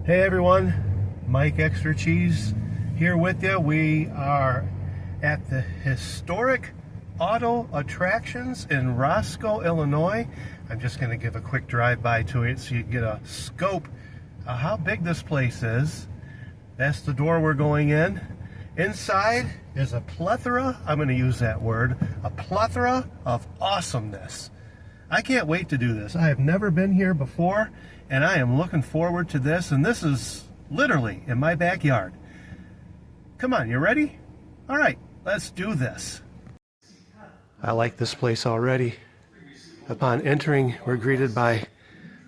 Hey everyone, Mike Extra Cheese here with you. We are at the historic auto attractions in Roscoe, Illinois. I'm just going to give a quick drive-by to it so you get a scope of how big this place is. That's the door we're going in. Inside is a plethora, I'm going to use that word, a plethora of awesomeness. I can't wait to do this. I have never been here before, and I am looking forward to this, and this is literally in my backyard. Come on, you ready? All right, let's do this. I like this place already. Upon entering, we're greeted by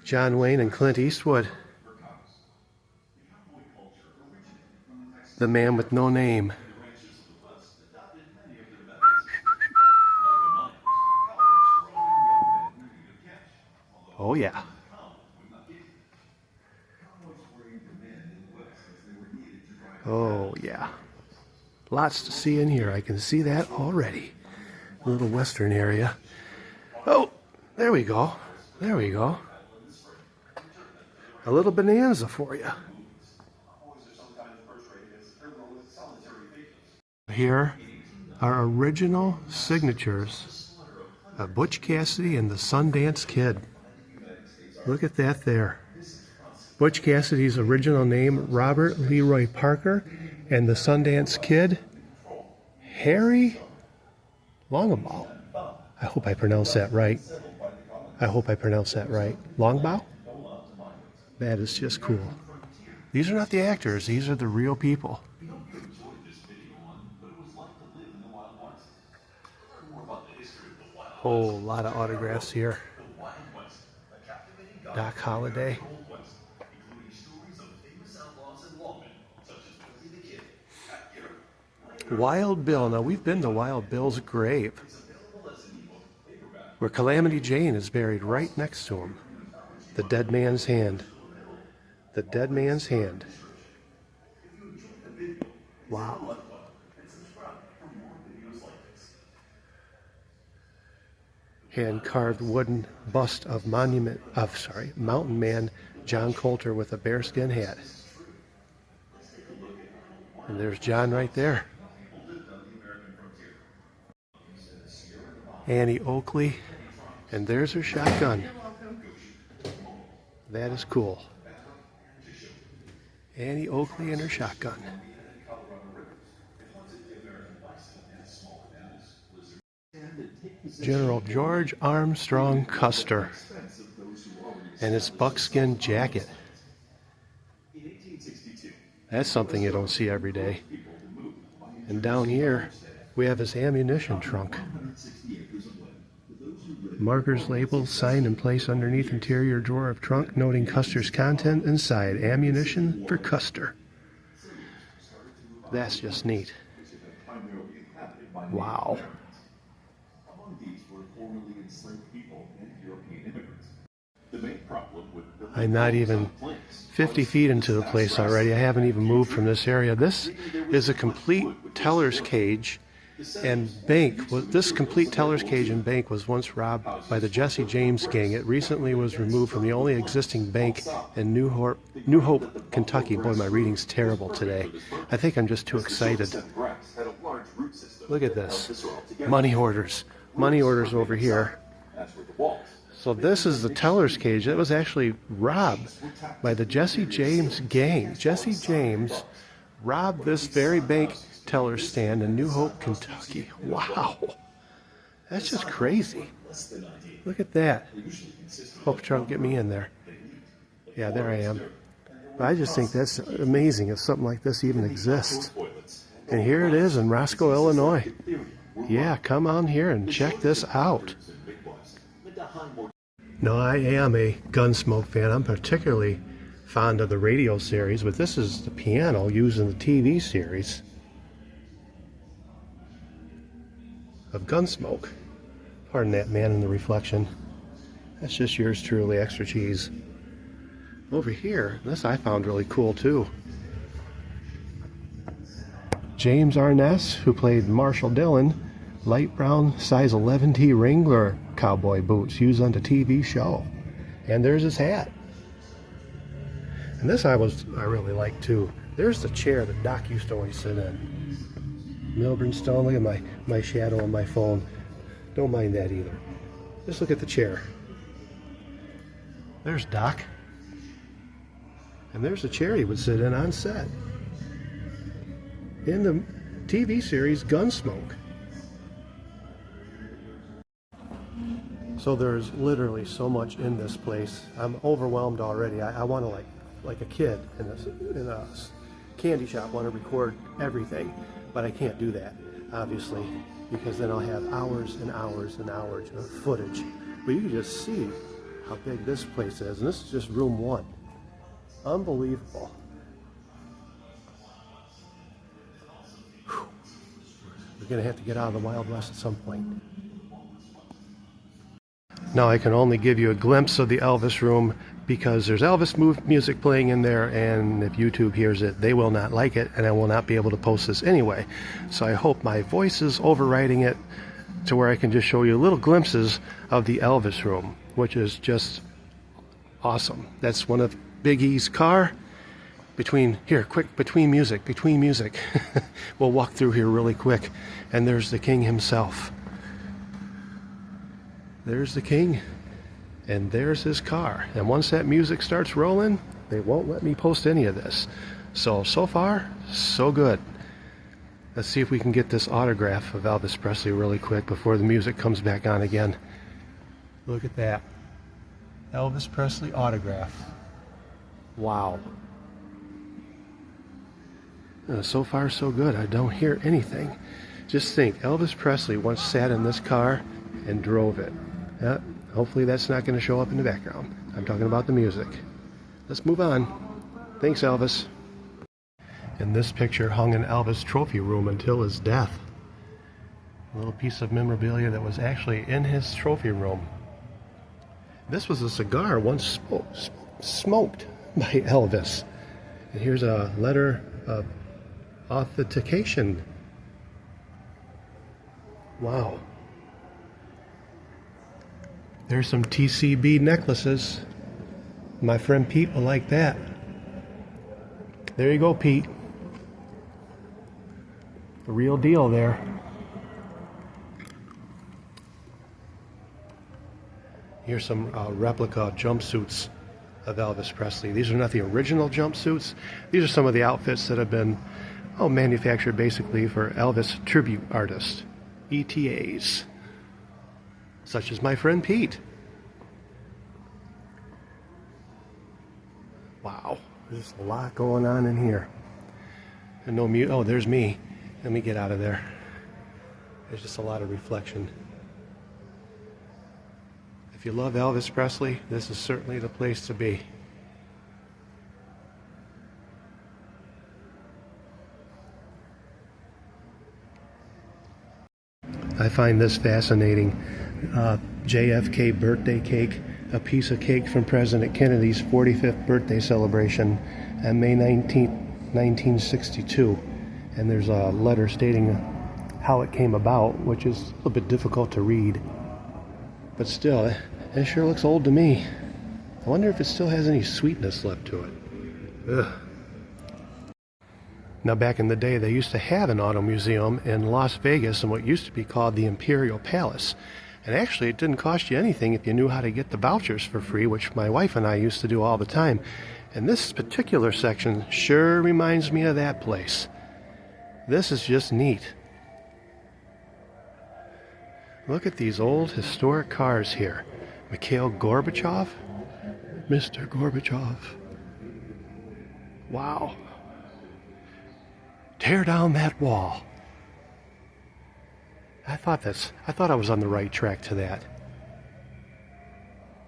John Wayne and Clint Eastwood. The man with no name. Oh yeah. Oh yeah. Lots to see in here. I can see that already. A little western area. Oh, there we go. There we go. A little Bonanza for you. Here are original signatures of Butch Cassidy and the Sundance Kid. Look at that there. Butch Cassidy's original name, Robert Leroy Parker, and the Sundance Kid, Harry Longbaugh. I hope I pronounced that right. I hope I pronounced that right. Longbaugh? That is just cool. These are not the actors, these are the real people. Whole lot of autographs here. Doc Holliday. Wild Bill. Now we've been to Wild Bill's grave, where Calamity Jane is buried right next to him. The dead man's hand. The dead man's hand. Wow. Hand-carved wooden bust of mountain man John Coulter with a bearskin hat. And there's John right there. Annie Oakley, and there's her shotgun. That is cool. Annie Oakley and her shotgun. General George Armstrong Custer and his buckskin jacket. That's something you don't see every day. And down here we have his ammunition trunk. Markers, labels, signed and placed underneath interior drawer of trunk, noting Custer's content inside. Ammunition for Custer. That's just neat. Wow. I'm not even 50 feet into the place already. I haven't even moved from this area. This is a complete teller's cage and bank. This complete teller's cage and bank was once robbed by the Jesse James gang. It recently was removed from the only existing bank in New Hope, Kentucky. Boy, my reading's terrible today. I think I'm just too excited. Look at this. Money orders. Money orders over here. So this is the teller's cage. It was actually robbed by the Jesse James gang. Jesse James robbed this very bank teller stand in New Hope, Kentucky. Wow. That's just crazy. Look at that. Hope Trump get me in there. Yeah, there I am. But I just think that's amazing if something like this even exists. And here it is in Roscoe, Illinois. Yeah, come on here and check this out. Now, I am a Gunsmoke fan. I'm particularly fond of the radio series, but this is the piano used in the TV series of Gunsmoke. Pardon that man in the reflection. That's just yours truly, Extra Cheese. Over here, this I found really cool too. James Arness, who played Marshall Dillon, light brown size 11T Wrangler cowboy boots used on the TV show. And there's his hat. And this I really like too. There's the chair that Doc used to always sit in. Milburn Stone, look at my shadow on my phone. Don't mind that either. Just look at the chair. There's Doc. And there's the chair he would sit in on set. In the TV series Gunsmoke. So there's literally so much in this place. I'm overwhelmed already. I want to like a kid in a candy shop want to record everything, but I can't do that, obviously, because then I'll have hours and hours and hours of footage. But you can just see how big this place is, and this is just room 1. Unbelievable. Whew. We're gonna have to get out of the Wild West at some point. Now I can only give you a glimpse of the Elvis room because there's Elvis music playing in there, and if YouTube hears it, they will not like it, and I will not be able to post this anyway. So I hope my voice is overriding it to where I can just show you little glimpses of the Elvis room, which is just awesome. That's one of Big E's car. Between music. We'll walk through here really quick, and there's the king himself. There's the king, and there's his car. And once that music starts rolling, they won't let me post any of this. So far, so good. Let's see if we can get this autograph of Elvis Presley really quick before the music comes back on again. Look at that. Elvis Presley autograph. Wow. So far, so good. I don't hear anything. Just think, Elvis Presley once sat in this car and drove it. Hopefully that's not going to show up in the background. I'm talking about the music. Let's move on. Thanks, Elvis. And this picture hung in Elvis' trophy room until his death. A little piece of memorabilia that was actually in his trophy room. This was a cigar once smoked by Elvis. And here's a letter of authentication. Wow. There's some TCB necklaces. My friend Pete will like that. There you go, Pete. The real deal there. Here's some replica jumpsuits of Elvis Presley. These are not the original jumpsuits. These are some of the outfits that have been manufactured basically for Elvis tribute artists, ETAs, such as my friend Pete. Wow, there's a lot going on in here. And no mute. Oh, there's me. Let me get out of there. There's just a lot of reflection. If you love Elvis Presley, this is certainly the place to be. I find this fascinating. JFK birthday cake, a piece of cake from President Kennedy's 45th birthday celebration on May 19th, 1962. And there's a letter stating how it came about, which is a little bit difficult to read. But still, it sure looks old to me. I wonder if it still has any sweetness left to it. Ugh. Now, back in the day, they used to have an auto museum in Las Vegas in what used to be called the Imperial Palace. And actually, it didn't cost you anything if you knew how to get the vouchers for free, which my wife and I used to do all the time. And this particular section sure reminds me of that place. This is just neat. Look at these old historic cars here. Mikhail Gorbachev? Mr. Gorbachev. Wow. Tear down that wall. I thought I was on the right track to that.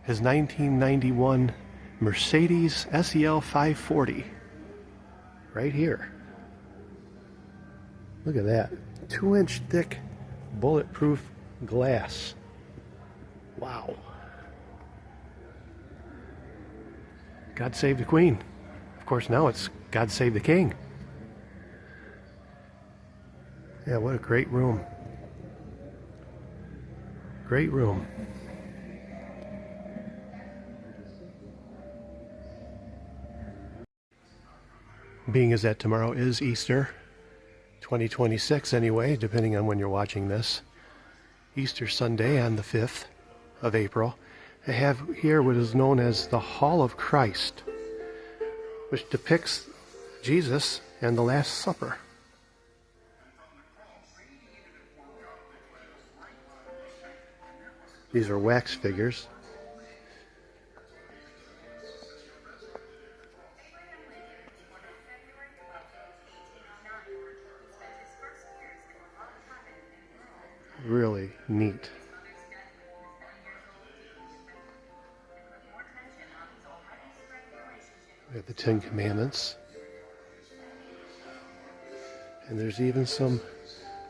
His 1991 Mercedes SEL 540. Right here. Look at that. 2-inch thick bulletproof glass. Wow. God save the Queen. Of course, now it's God save the King. Yeah, what a great room. Great room. being as that tomorrow is Easter, 2026 anyway, depending on when you're watching this. Easter Sunday on the 5th of April. I have here what is known as the Hall of Christ, which depicts Jesus and the Last Supper. These are wax figures. Really neat. We have the Ten Commandments. And there's even some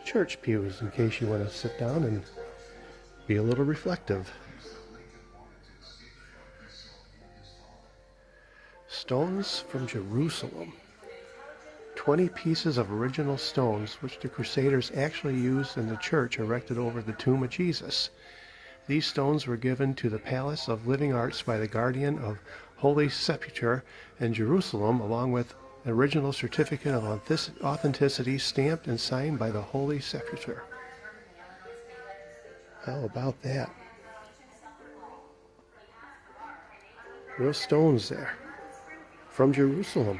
church pews in case you want to sit down and be a little reflective. Stones from Jerusalem. 20 pieces of original stones which the Crusaders actually used in the church erected over the tomb of Jesus. These stones were given to the Palace of Living Arts by the guardian of Holy Sepulchre in Jerusalem, along with an original certificate of authenticity stamped and signed by the Holy Sepulchre. How about that? Real stones there from Jerusalem.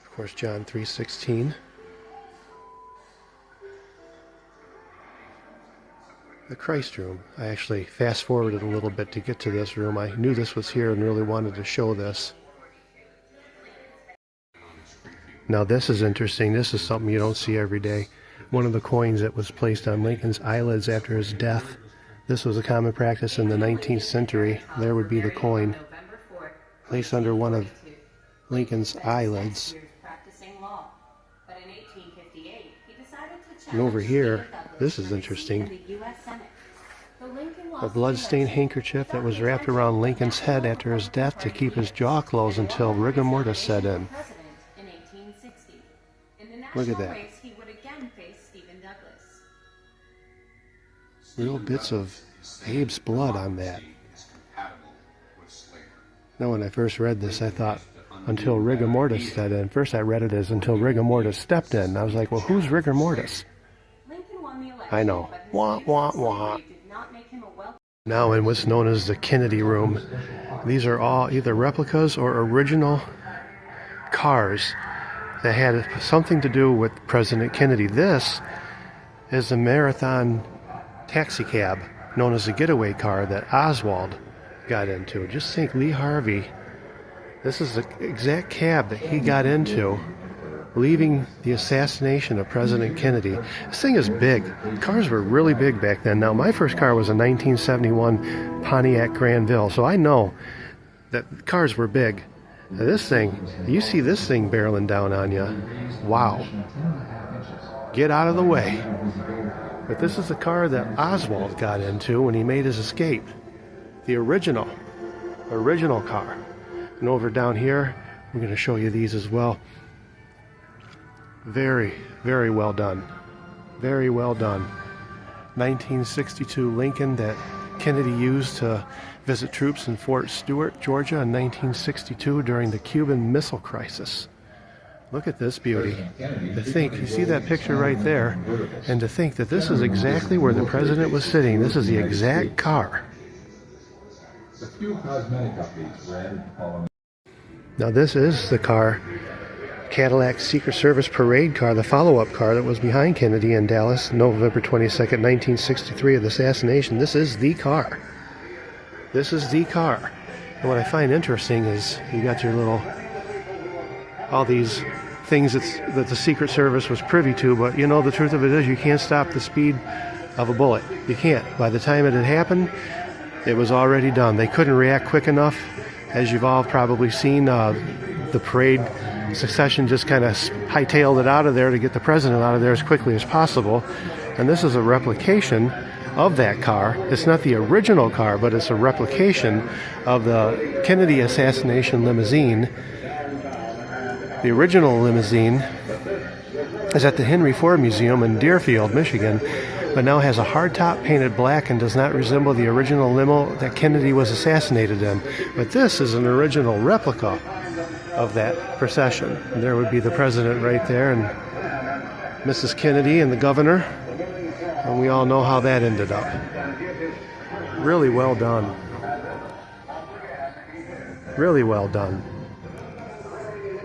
Of course, John 3:16. The Christ room. I actually fast forwarded a little bit to get to this room. I knew this was here and really wanted to show this. Now this is interesting. This is something you don't see every day. One of the coins that was placed on Lincoln's eyelids after his death. This was a common practice in the 19th century. There would be the coin placed under one of Lincoln's eyelids. And over here, this is interesting. A blood-stained handkerchief that was wrapped around Lincoln's head after his death to keep his jaw closed until rigor mortis set in. Look at that. Real bits of Abe's blood on that. Now, when I first read this, I thought, until rigor mortis set in. First I read it as until rigor mortis stepped in. I was like, well, who's rigor mortis? I know. Wah, wah, wah. Now in what's known as the Kennedy Room. These are all either replicas or original cars that had something to do with President Kennedy. This is a marathon taxi cab known as the Getaway car that Oswald got into. Just think, Lee Harvey. This is the exact cab that he got into leaving the assassination of President Kennedy. This thing is big. Cars were really big back then. Now, my first car was a 1971 Pontiac Granville, so I know that cars were big. Now, this thing, you see this thing barreling down on you. Wow. Get out of the way. But this is the car that Oswald got into when he made his escape. The original car. And over down here, I'm going to show you these as well. Very, very well done. Very well done. 1962 Lincoln that Kennedy used to visit troops in Fort Stewart, Georgia in 1962 during the Cuban Missile Crisis. Look at this beauty. To think, you see that picture right there, and to think that this is exactly where the president was sitting. This is the exact car. Now this is the car, Cadillac Secret Service parade car, the follow-up car that was behind Kennedy in Dallas, November 22nd, 1963, of the assassination. This is the car. This is the car. And what I find interesting is you got your little, all these things that the Secret Service was privy to, but you know, the truth of it is you can't stop the speed of a bullet. You can't. By the time it had happened, it was already done. They couldn't react quick enough. As you've all probably seen, the parade succession just kind of hightailed it out of there to get the president out of there as quickly as possible. And this is a replication of that car. It's not the original car, but it's a replication of the Kennedy assassination limousine. The original limousine is at the Henry Ford Museum in Deerfield, Michigan. but now has a hardtop painted black and does not resemble the original limo that Kennedy was assassinated in. But this is an original replica of that procession. And there would be the president right there, and Mrs. Kennedy and the governor, and we all know how that ended up. Really well done. Really well done.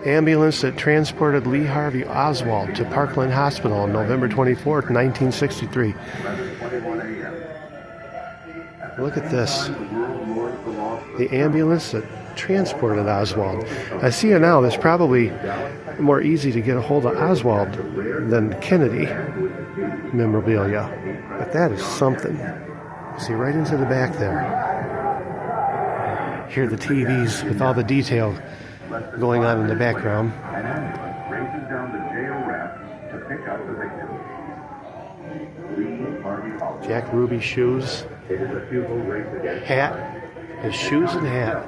Ambulance that transported Lee Harvey Oswald to Parkland Hospital on November 24th, 1963. Look at this. The ambulance that transported Oswald. I see it now. It's probably more easy to get a hold of Oswald than Kennedy memorabilia. But that is something. See right into the back there. Hear the TVs with all the detail going on in the background. Jack Ruby's shoes, hat, his shoes and hat.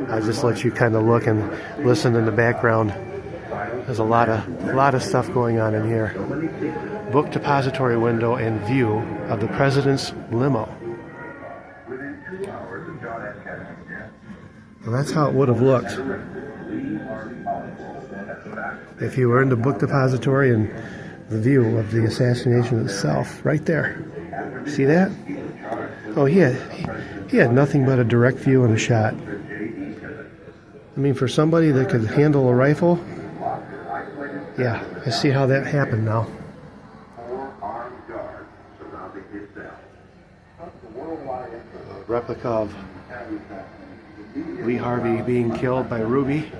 I just let you kind of look and listen in the background. There's a lot of stuff going on in here. Book depository window and view of the president's limo. Well, that's how it would have looked if you were in the book depository, and the view of the assassination itself right there. See that? Oh, he had nothing but a direct view and a shot. I mean, for somebody that could handle a rifle, yeah, I see how that happened now. A replica of Lee Harvey being killed by Ruby.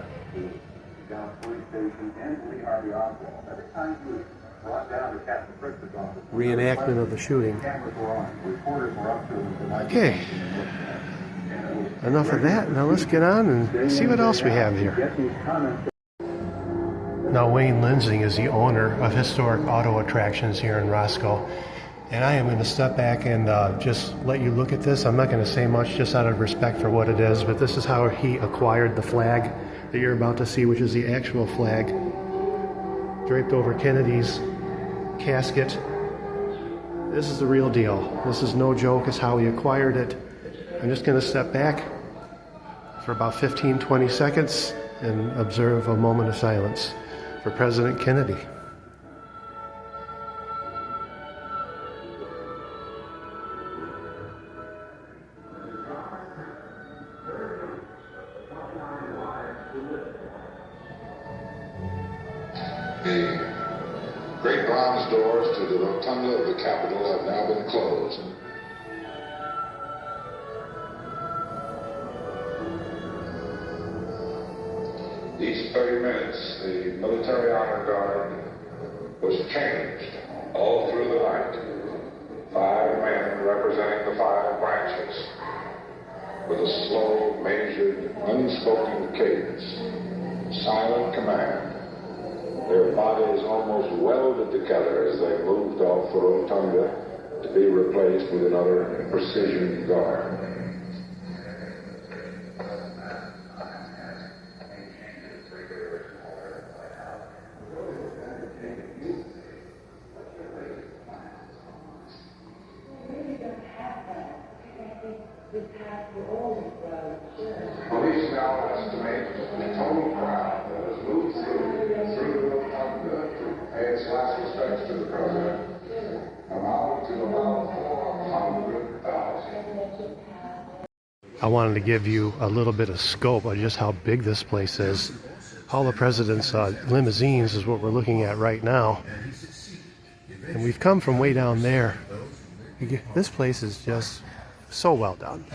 Reenactment of the shooting. Okay, enough of that. Now let's get on and see what else we have here. Now Wayne Lindsay is the owner of Historic Auto Attractions here in Roscoe, and I am going to step back and just let you look at this. I'm not going to say much just out of respect for what it is, but this is how he acquired the flag that you're about to see, which is the actual flag draped over Kennedy's casket. This is the real deal. This is no joke. It's how he acquired it. I'm just going to step back for about 15-20 seconds and observe a moment of silence for President Kennedy. The great bronze doors to the rotunda of the Capitol have now been closed. Each 30 minutes, the military honor guard was changed all through the night. 5 men representing the 5 branches with a slow, measured, unspoken cadence, silent command. Their bodies almost welded together as they moved off the rotunda to be replaced with another precision guard. Police now estimate the total crowd that has moved through the rotunda to pay its last respects to the president amount to about 400,000. I wanted to give you a little bit of scope of just how big this place is. All the president's limousines is what we're looking at right now. And we've come from way down there. This place is just so well done.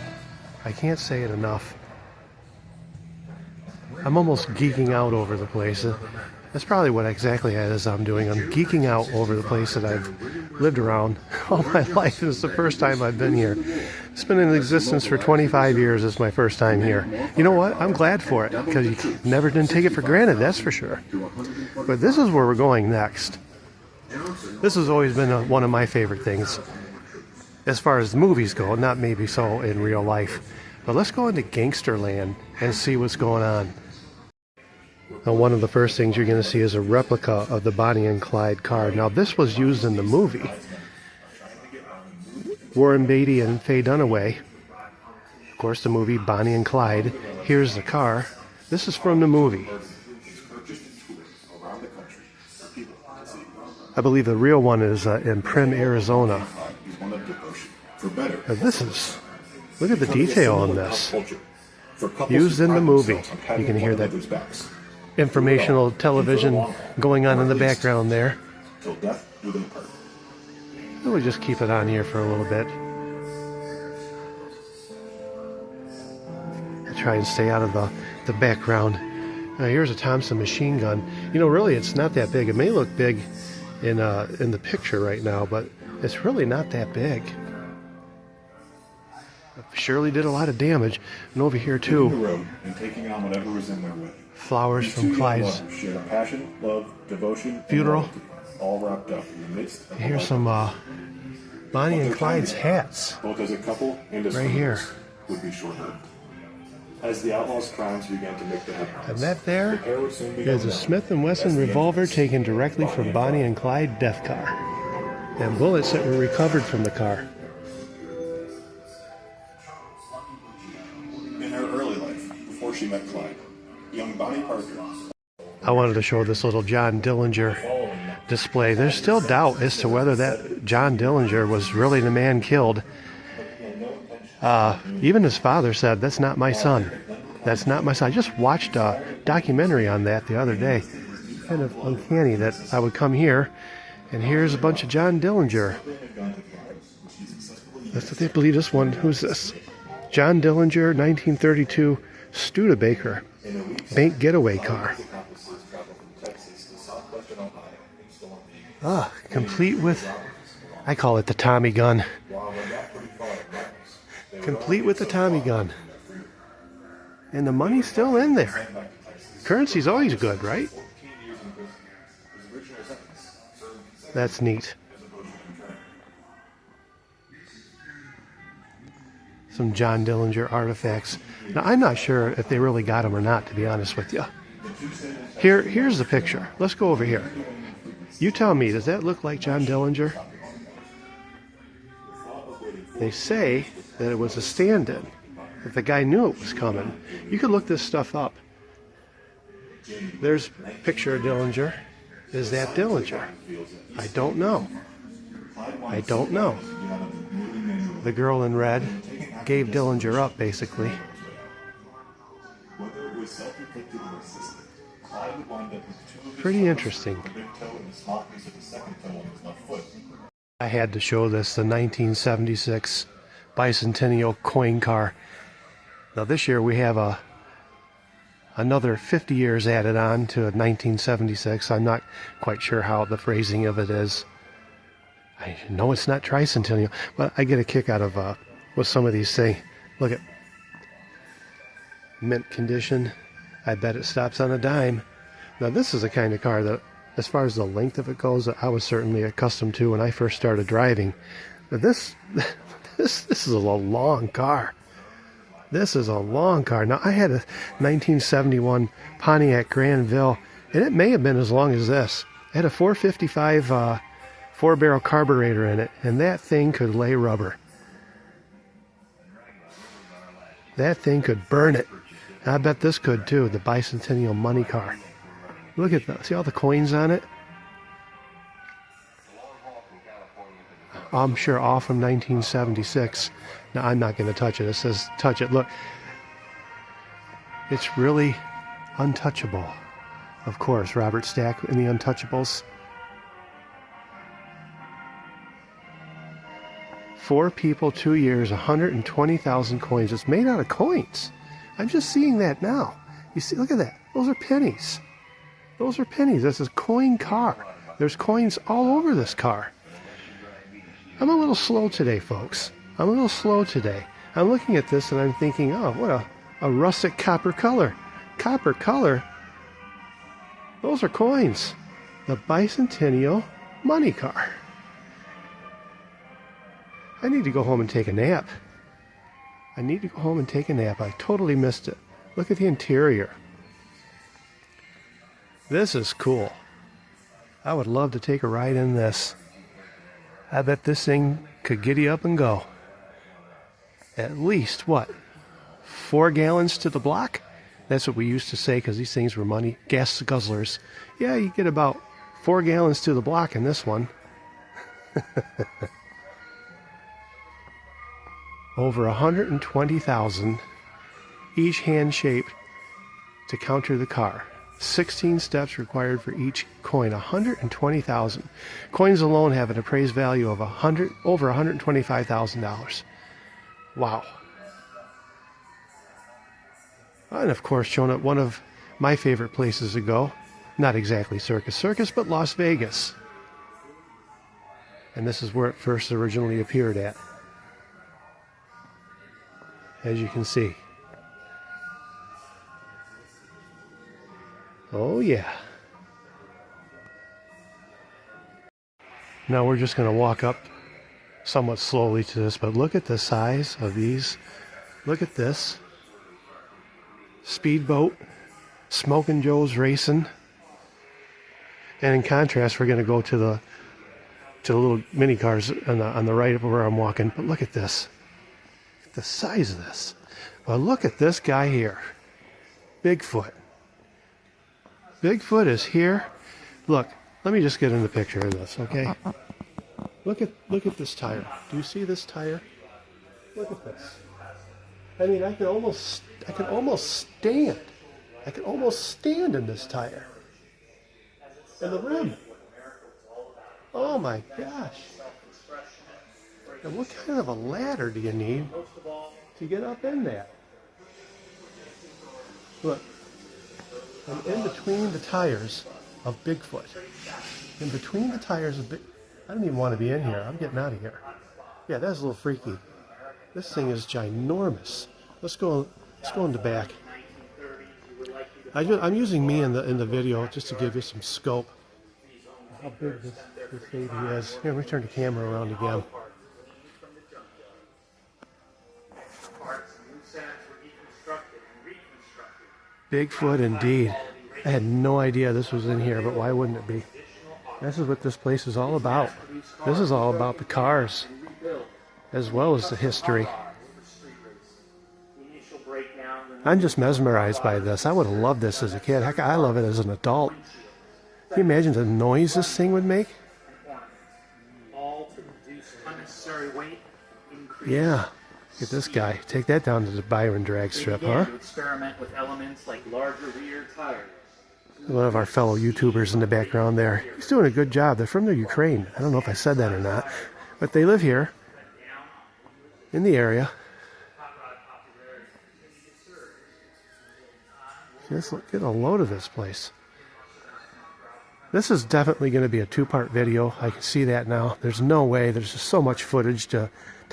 I can't say it enough. I'm almost geeking out over the place. That's probably what exactly it is I'm doing. I'm geeking out over the place that I've lived around all my life. It's the first time I've been here. It's been in existence for 25 years. It's my first time here. You know what? I'm glad for it, because you never didn't take it for granted, that's for sure. But this is where we're going next. This has always been one of my favorite things as far as movies go, not maybe so in real life. But let's go into Gangster land and see what's going on. Now, one of the first things you're going to see is a replica of the Bonnie and Clyde car. Now, this was used in the movie. Warren Beatty and Faye Dunaway. Of course, the movie Bonnie and Clyde. Here's the car. This is from the movie. I believe the real one is in Prim, Arizona. Now this is, look at the detail on this. Used in the movie. You can hear that informational television going on in the background there. We'll just keep it on here for a little bit. I'll try and stay out of the background. Now here's a Thompson machine gun. You know, really it's not that big. It may look big in the picture right now, but it's really not that big. Shirley did a lot of damage. And over here too, flowers from Clyde's passion, love, devotion, funeral. All wrapped up in the midst of Here's some Bonnie and Clyde's hats. both as a couple and as right here. would be short-lived. As the outlaws' crimes began to make the headlines, And that there pair would soon be is a Smith & Wesson revolver taken directly from Bonnie and Clyde death car. And bullets that were recovered from the car. in her early life, before she met Clyde, young Bonnie Parker. I wanted to show this little John Dillinger display. There's still doubt as to whether that John Dillinger was really the man killed. Even his father said, "That's not my son. That's not my son." I just watched a documentary on that the other day. Kind of uncanny that I would come here, and here's a bunch of John Dillinger. That's what they believe. This one, who's this? John Dillinger, 1932 Studebaker bank getaway car. Complete with, I call it the Tommy gun. Complete with the Tommy gun. And the money's still in there. Currency's always good, right? That's neat. Some John Dillinger artifacts. Now, I'm not sure if they really got them or not, to be honest with you. Here's the picture. Let's go over here. You tell me, does that look like John Dillinger? They say that it was a stand-in, that the guy knew it was coming. You could look this stuff up. There's a picture of Dillinger. Is that Dillinger? I don't know. I don't know. The girl in red gave Dillinger up, basically. Pretty interesting. I had to show this, the 1976 Bicentennial coin car. Now this year we have another 50 years added on to 1976. I'm not quite sure how the phrasing of it is. I know it's not tricentennial, but I get a kick out of what some of these say. Look at mint condition. I bet it stops on a dime. Now this is the kind of car that, as far as the length of it goes, I was certainly accustomed to when I first started driving. Now this is a long car. This is a long car. Now I had a 1971 Pontiac Granville, and it may have been as long as this. It had a 455 4-barrel carburetor in it, and that thing could lay rubber. That thing could burn it. I bet this could too, the Bicentennial money car. Look at that. See all the coins on it? I'm sure all from 1976. Now, I'm not going to touch it. It says touch it. Look. It's really untouchable. Of course, Robert Stack in the Untouchables. 4 people, 2 years, 120,000 coins. It's made out of coins. I'm just seeing that now. You see, look at that. Those are pennies. Those are pennies. This is a coin car. There's coins all over this car. I'm a little slow today, folks. I'm a little slow today. I'm looking at this and I'm thinking, oh, what a russet copper color. Copper color? Those are coins. The Bicentennial money car. I need to go home and take a nap. I need to go home and take a nap. I totally missed it. Look at the interior. This is cool. I would love to take a ride in this. I bet this thing could giddy up and go. At least, what, 4 gallons to the block? That's what we used to say, because these things were money gas guzzlers. Yeah, you get about 4 gallons to the block in this one. Over 120,000, each hand-shaped to counter the car. 16 steps required for each coin. 120,000. Coins alone have an appraised value of over $125,000. Wow. And of course, shown at one of my favorite places to go. Not exactly Circus, but Las Vegas. And this is where it first originally appeared at. As you can see. Oh yeah. Now we're just going to walk up somewhat slowly to this, but look at the size of these. Look at this. Speedboat, Smokin' Joe's Racing. And in contrast, we're going to go to the little mini cars on the right of where I'm walking. But look at this. The size of this. Well, look at this guy here. Bigfoot. Bigfoot is here. Look, let me just get in the picture of this, okay? Look at this tire. Do you see this tire? Look at this. I mean, I can almost stand. I can almost stand in this tire. And the rim. Oh my gosh. And what kind of a ladder do you need to get up in that? Look. And in between the tires of Bigfoot. In between the tires of I don't even want to be in here. I'm getting out of here. Yeah, that's a little freaky. This thing is ginormous. Let's go in the back. I'm using me in the video just to give you some scope. How big this baby is. Here, let me turn the camera around again. Bigfoot indeed. I had no idea this was in here, but why wouldn't it be? This is what this place is all about. This is all about the cars, as well as the history. I'm just mesmerized by this. I would have loved this as a kid. Heck, I love it as an adult. Can you imagine the noise this thing would make? Yeah. Look at this guy. Take that down to the Byron drag strip, huh? Experiment with elements like larger rear tires. One of our fellow YouTubers in the background there. He's doing a good job. They're from the Ukraine. I don't know if I said that or not. But they live here. In the area. Just get a load of this place. This is definitely going to be a 2-part video. I can see that now. There's no way. There's just so much footage to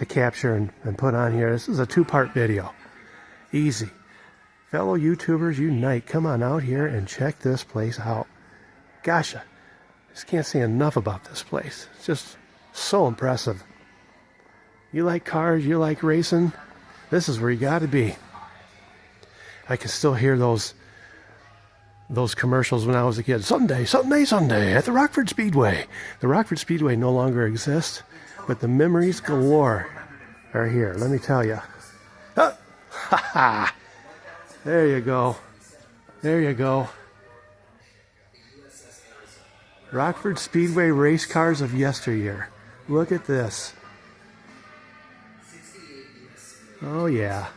capture and put on here. This is a 2-part video. Easy. Fellow YouTubers, unite. Come on out here and check this place out. Gosh, I just can't say enough about this place. It's just so impressive. You like cars, you like racing, this is where you got to be. I can still hear those commercials when I was a kid. Sunday at the Rockford Speedway. The Rockford Speedway no longer exists, but the memories galore are here. Let me tell you. Ha ha! There you go. There you go. Rockford Speedway race cars of yesteryear. Look at this. Oh yeah.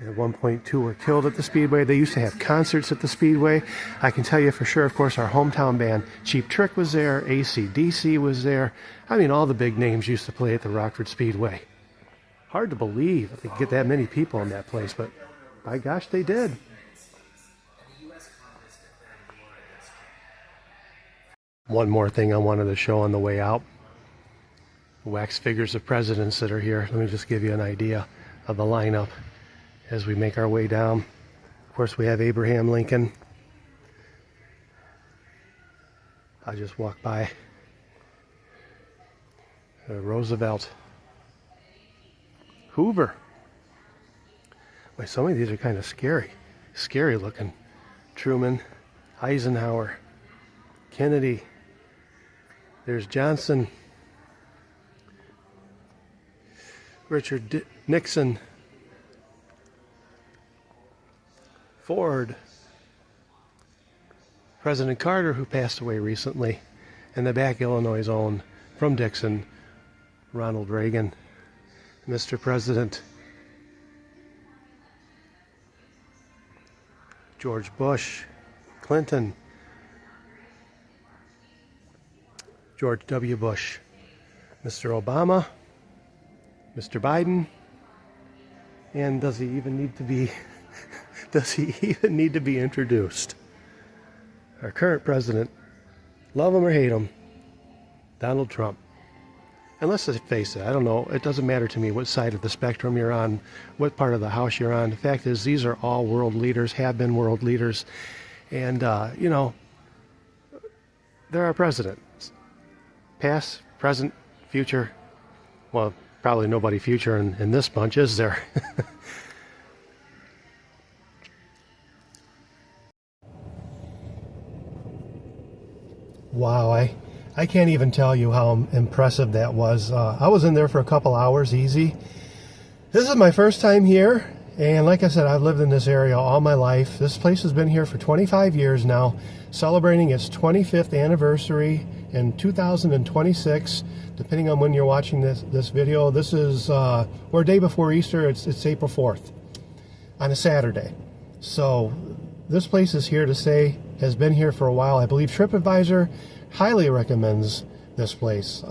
At one point, 2 were killed at the Speedway. They used to have concerts at the Speedway. I can tell you for sure, of course, our hometown band, Cheap Trick, was there. AC/DC was there. I mean, all the big names used to play at the Rockford Speedway. Hard to believe if they could get that many people in that place, but by gosh, they did. One more thing I wanted to show on the way out. Wax figures of presidents that are here. Let me just give you an idea of the lineup as we make our way down. Of course, we have Abraham Lincoln. I just walked by Roosevelt. Hoover. Boy, some of these are kind of scary looking Truman, Eisenhower, Kennedy. There's Johnson, Richard Nixon, Ford, President Carter, who passed away recently, and the back Illinois' own from Dixon, Ronald Reagan, Mr. President, George Bush, Clinton, George W. Bush, Mr. Obama, Mr. Biden, and does he even need to be introduced? Our current president, love him or hate him, Donald Trump. And let's just face it, I don't know, it doesn't matter to me what side of the spectrum you're on, what part of the house you're on. The fact is, these are all world leaders, have been world leaders, and, you know, they're our presidents. Past, present, future. Well, probably nobody future in this bunch, is there? Wow, I can't even tell you how impressive that was. I was in there for a couple hours easy. This is my first time here, and like I said, I've lived in this area all my life. This place has been here for 25 years now, celebrating its 25th anniversary in 2026, depending on when you're watching this video. This is, we're a day before Easter. It's April 4th on a Saturday. So this place is here to stay, has been here for a while. I believe TripAdvisor highly recommends this place.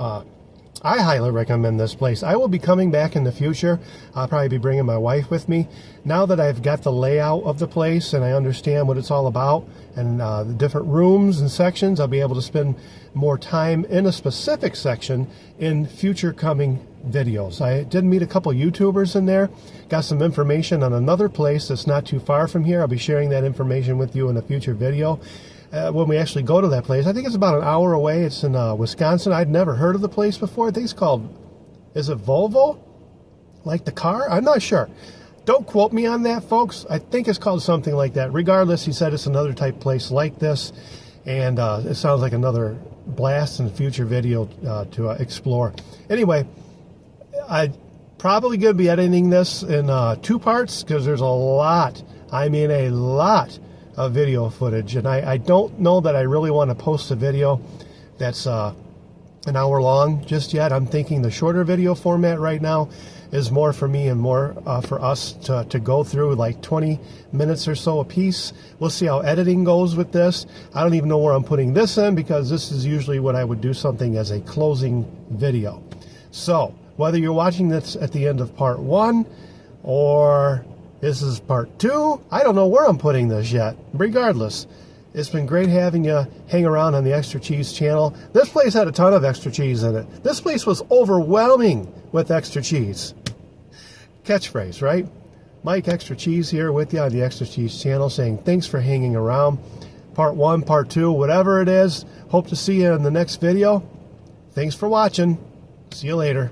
I highly recommend this place. I will be coming back in the future. I'll probably be bringing my wife with me. Now that I've got the layout of the place and I understand what it's all about and the different rooms and sections, I'll be able to spend more time in a specific section in future coming videos. I did meet a couple YouTubers in there. Got some information on another place that's not too far from here. I'll be sharing that information with you in a future video. When we actually go to that place, I think it's about an hour away. It's in Wisconsin. I'd never heard of the place before. I think it's called, is it Volvo? Like the car? I'm not sure. Don't quote me on that, folks. I think it's called something like that. Regardless, he said it's another type place like this. And it sounds like another blast in a future video to explore. Anyway, I'm probably going to be editing this in 2 parts because there's a lot, I mean a lot, of video footage, and I don't know that I really want to post a video that's an hour long just yet. I'm thinking the shorter video format right now is more for me and more for us to go through, like 20 minutes or so a piece. We'll see how editing goes with this. I don't even know where I'm putting this in because this is usually what I would do something as a closing video. So whether you're watching this at the end of part 1 or this is part 2, I don't know where I'm putting this yet. Regardless, it's been great having you hang around on the Extra Cheese channel. This place had a ton of extra cheese in it. This place was overwhelming with extra cheese. Catchphrase, right? Mike Extra Cheese here with you on the Extra Cheese channel saying thanks for hanging around. Part 1, part 2, whatever it is. Hope to see you in the next video. Thanks for watching. See you later.